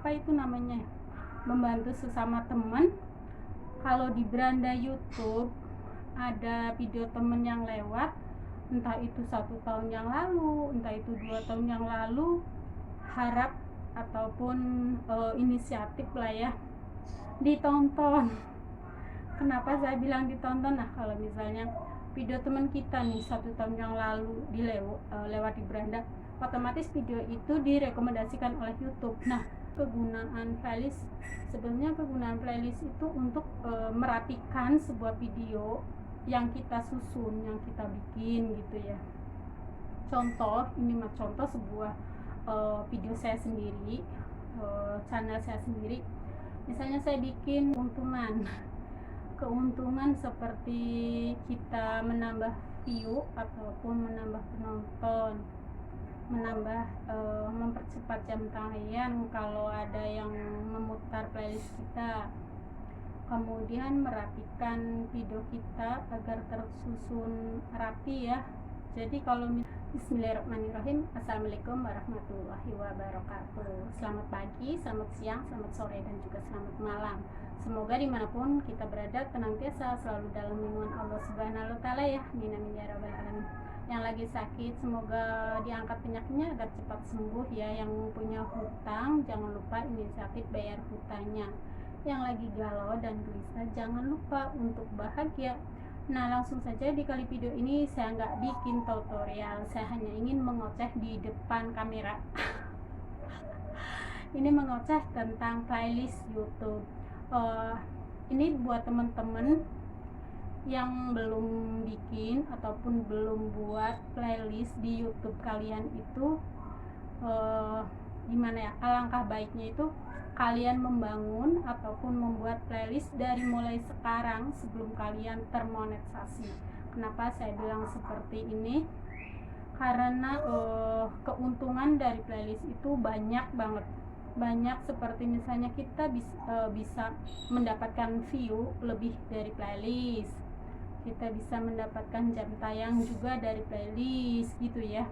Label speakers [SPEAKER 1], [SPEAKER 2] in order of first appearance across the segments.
[SPEAKER 1] apa itu namanya, membantu sesama teman. Kalau di beranda YouTube ada video temen yang lewat, entah itu 1 tahun yang lalu, entah itu 2 tahun yang lalu, harap ataupun inisiatif lah ya, ditonton. Kenapa saya bilang ditonton? Nah, kalau misalnya video teman kita nih 1 tahun yang lalu lewat di beranda, otomatis video itu direkomendasikan oleh YouTube. Nah, kegunaan playlist, sebenarnya kegunaan playlist itu untuk merapikan sebuah video yang kita susun, yang kita bikin gitu ya. Contoh, ini mah contoh sebuah video saya sendiri, channel saya sendiri. Misalnya saya bikin keuntungan seperti kita menambah view ataupun menambah penonton, mempercepat jam tayang kalau ada yang memutar playlist kita, kemudian merapikan video kita agar tersusun rapi ya. Jadi kalau Bismillahirrahmanirrahim. Assalamualaikum warahmatullahi wabarakatuh. Selamat pagi, selamat siang, selamat sore, dan juga selamat malam. Semoga dimanapun kita berada senantiasa selalu dalam lindungan Allah Subhanahu wa Ta'ala ya. Amin amin ya rabbal alamin. Yang lagi sakit semoga diangkat penyakitnya agar cepat sembuh ya. Yang punya hutang jangan lupa inisiatif bayar hutangnya. Yang lagi galau dan gelisah jangan lupa untuk bahagia. Nah, langsung saja di kali video ini saya nggak bikin tutorial, saya hanya ingin mengoceh di depan kamera. Ini mengoceh tentang playlist YouTube. Ini buat teman-teman yang belum bikin ataupun belum buat playlist di YouTube kalian itu, gimana ya, alangkah baiknya itu kalian membangun ataupun membuat playlist dari mulai sekarang sebelum kalian termonetisasi. Kenapa saya bilang seperti ini? Karena keuntungan dari playlist itu banyak banget. Banyak, seperti misalnya kita bisa mendapatkan view lebih dari playlist, kita bisa mendapatkan jam tayang juga dari playlist gitu ya.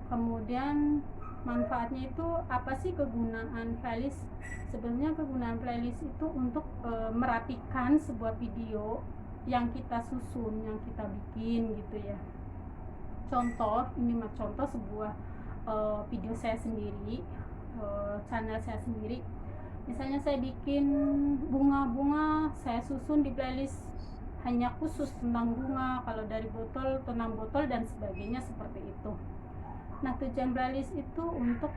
[SPEAKER 1] Kemudian manfaatnya itu apa sih kegunaan playlist? Sebenarnya kegunaan playlist itu untuk merapikan sebuah video yang kita susun, yang kita bikin gitu ya. Contoh, ini mah contoh sebuah video saya sendiri, channel saya sendiri. Misalnya saya bikin bunga-bunga, saya susun di playlist hanya khusus tentang bunga, kalau dari botol tentang botol dan sebagainya seperti itu. Nah, tujuan playlist itu untuk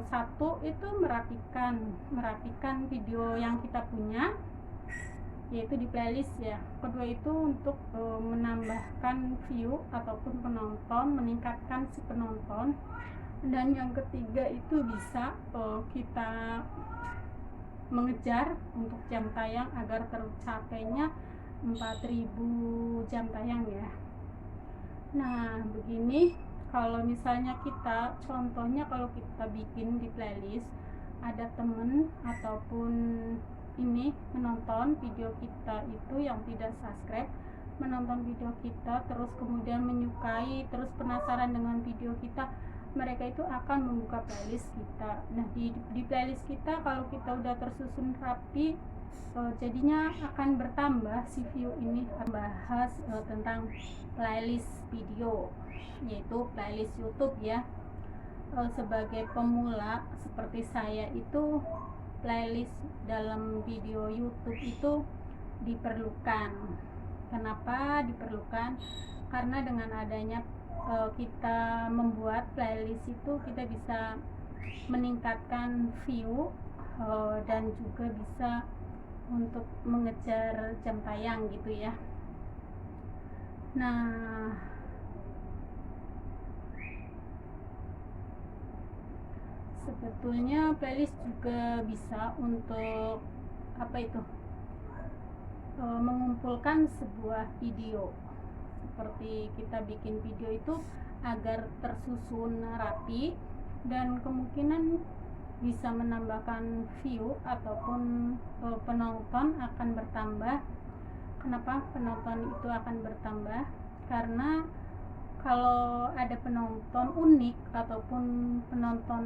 [SPEAKER 1] satu itu merapikan video yang kita punya, yaitu di playlist ya. Kedua itu untuk menambahkan view ataupun penonton, meningkatkan si penonton. Dan yang ketiga itu bisa kita mengejar untuk jam tayang agar tercapainya 4.000 jam tayang ya. Nah, begini. Kalau misalnya kita, contohnya kalau kita bikin di playlist, ada temen ataupun ini menonton video kita itu yang tidak subscribe, menonton video kita terus kemudian menyukai, terus penasaran dengan video kita, mereka itu akan membuka playlist kita. Nah, di playlist kita kalau kita udah tersusun rapi, jadinya akan bertambah si view ini. Bahas tentang playlist video, yaitu playlist YouTube ya. Sebagai pemula seperti saya itu, playlist dalam video YouTube itu diperlukan. Kenapa diperlukan? Karena dengan adanya kita membuat playlist itu, kita bisa meningkatkan view dan juga bisa untuk mengejar jam tayang gitu ya. Nah, sebetulnya playlist juga bisa untuk apa itu, mengumpulkan sebuah video. Seperti kita bikin video itu agar tersusun rapi dan kemungkinan bisa menambahkan view ataupun penonton akan bertambah. Kenapa penonton itu akan bertambah? Karena kalau ada penonton unik ataupun penonton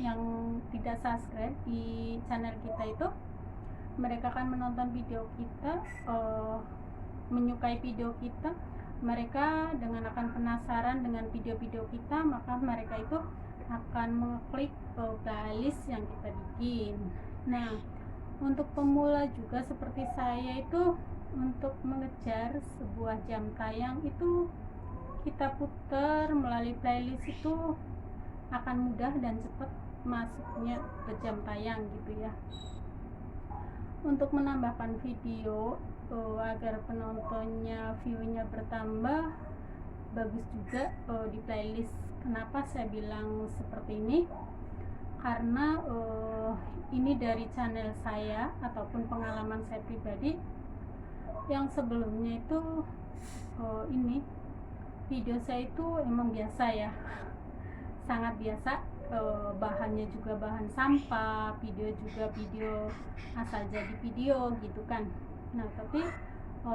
[SPEAKER 1] yang tidak subscribe di channel kita itu, mereka akan menonton video kita, menyukai video kita, mereka dengan akan penasaran dengan video-video kita, maka mereka itu akan mengklik playlist yang kita bikin. Nah, untuk pemula juga seperti saya itu, untuk mengejar sebuah jam tayang itu kita putar melalui playlist itu akan mudah dan cepat masuknya ke jam tayang gitu ya. Untuk menambahkan video agar penontonnya, view-nya bertambah, bagus juga di playlist. Kenapa saya bilang seperti ini? Karena ini dari channel saya ataupun pengalaman saya pribadi. Yang sebelumnya itu ini video saya itu emang biasa ya, sangat biasa, bahannya juga bahan sampah, video juga video asal jadi video gitu kan. Nah, tapi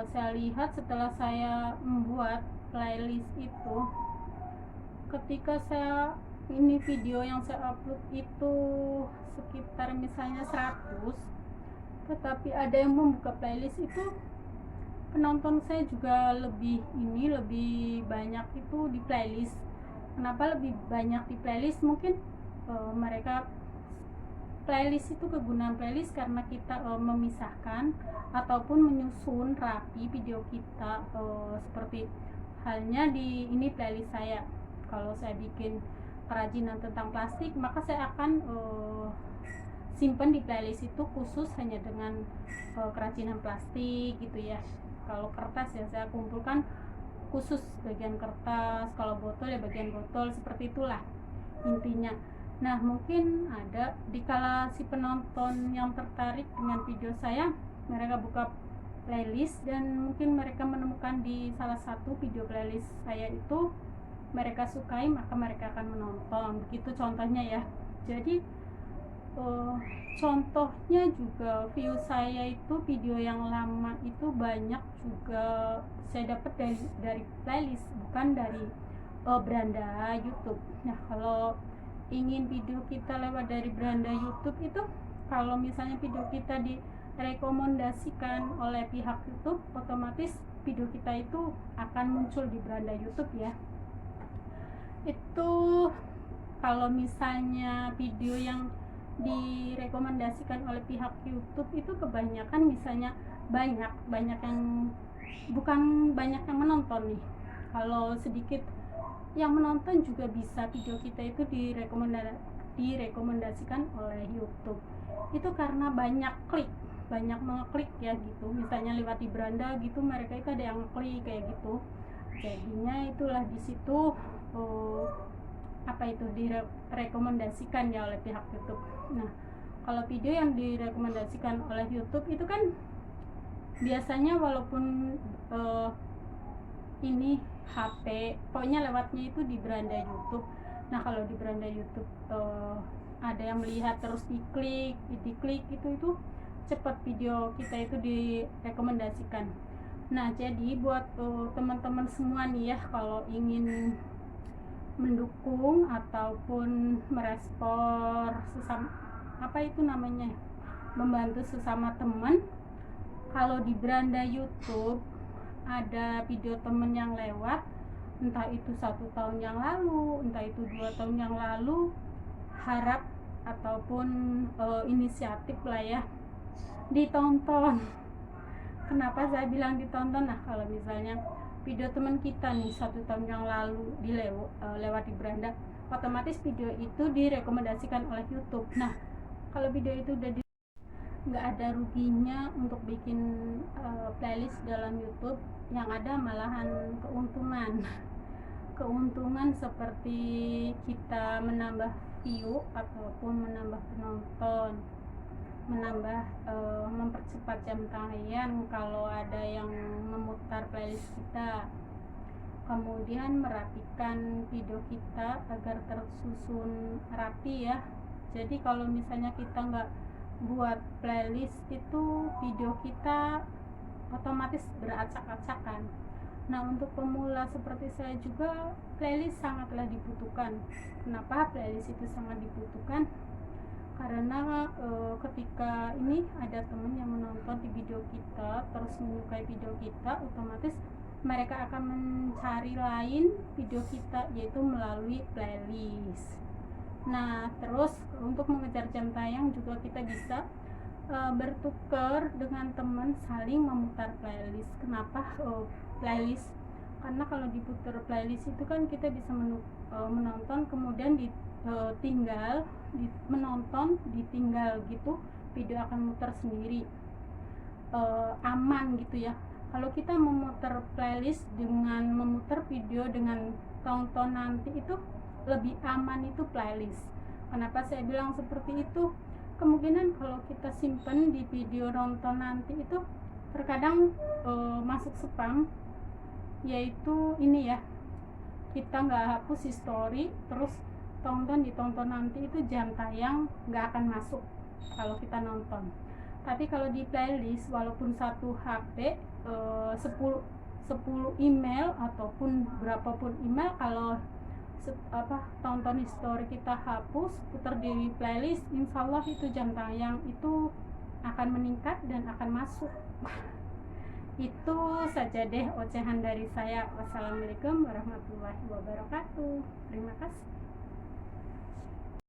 [SPEAKER 1] saya lihat setelah saya membuat playlist itu, ketika saya ini video yang saya upload itu sekitar misalnya 100, tetapi ada yang membuka playlist itu, penonton saya juga lebih banyak itu di playlist. Kenapa lebih banyak di playlist? Mungkin mereka playlist itu, kegunaan playlist karena kita memisahkan ataupun menyusun rapi video kita, seperti halnya di ini playlist saya. Kalau saya bikin kerajinan tentang plastik, maka saya akan simpan di playlist itu khusus hanya dengan kerajinan plastik gitu ya. Kalau kertas ya saya kumpulkan khusus bagian kertas, kalau botol ya bagian botol, seperti itulah intinya. Nah, mungkin ada dikala si penonton yang tertarik dengan video saya, mereka buka playlist dan mungkin mereka menemukan di salah satu video playlist saya itu mereka sukai, maka mereka akan menonton. Begitu contohnya ya. Jadi contohnya juga view saya itu, video yang lama itu banyak juga saya dapat dari playlist, bukan dari beranda YouTube. Nah, kalau ingin video kita lewat dari beranda YouTube itu, kalau misalnya video kita direkomendasikan oleh pihak YouTube, otomatis video kita itu akan muncul di beranda YouTube ya. Itu kalau misalnya video yang direkomendasikan oleh pihak YouTube itu kebanyakan misalnya banyak yang bukan banyak yang menonton nih. Kalau sedikit yang menonton juga bisa video kita itu direkomendasikan oleh YouTube. Itu karena banyak mengeklik ya gitu. Misalnya lewat di beranda gitu, mereka itu ada yang klik kayak gitu. Jadinya itulah di situ direkomendasikan ya oleh pihak YouTube. Nah, kalau video yang direkomendasikan oleh YouTube itu kan biasanya walaupun ini HP, pokoknya lewatnya itu di beranda YouTube. Nah, kalau di beranda YouTube ada yang melihat terus diklik itu cepat video kita itu direkomendasikan. Nah, jadi buat teman-teman semua nih ya, kalau ingin mendukung ataupun merespon sesama membantu sesama teman, kalau di beranda YouTube ada video teman yang lewat, entah itu 1 tahun yang lalu, entah itu 2 tahun yang lalu, harap ataupun inisiatif lah ya, ditonton. Kenapa saya bilang ditonton? Nah, kalau misalnya video teman kita nih 1 tahun yang lalu lewat di beranda, otomatis video itu direkomendasikan oleh YouTube. Nah, kalau video itu udah nggak ada ruginya untuk bikin playlist dalam YouTube, yang ada malahan keuntungan seperti kita menambah view ataupun menambah penonton, mempercepat jam tayang kalau ada yang memutar playlist kita, kemudian merapikan video kita agar tersusun rapi ya. Jadi kalau misalnya kita nggak buat playlist itu, video kita otomatis beracak-acakan. Nah, untuk pemula seperti saya juga playlist sangatlah dibutuhkan. Kenapa playlist itu sangat dibutuhkan? Karena ketika ini ada teman yang menonton di video kita terus menyukai video kita, otomatis mereka akan mencari lain video kita, yaitu melalui playlist. Nah, terus untuk mengejar jam tayang juga kita bisa bertukar dengan teman, saling memutar playlist. Kenapa playlist? Karena kalau diputar playlist itu kan kita bisa menonton, kemudian tinggal menonton, ditinggal gitu, video akan muter sendiri, aman gitu ya. Kalau kita memutar playlist dengan memutar video dengan tonton nanti, itu lebih aman itu playlist. Kenapa saya bilang seperti itu? Kemungkinan kalau kita simpan di video nonton nanti itu terkadang masuk spam, yaitu ini ya, kita nggak hapus history, terus ditonton nanti, itu jam tayang nggak akan masuk kalau kita nonton. Tapi kalau di playlist, walaupun satu HP 10 email ataupun berapapun email, kalau tonton history kita hapus, putar di playlist, insya Allah itu jam tayang itu akan meningkat dan akan masuk. Itu saja deh ocehan dari saya. Wassalamualaikum warahmatullahi wabarakatuh. Terima kasih.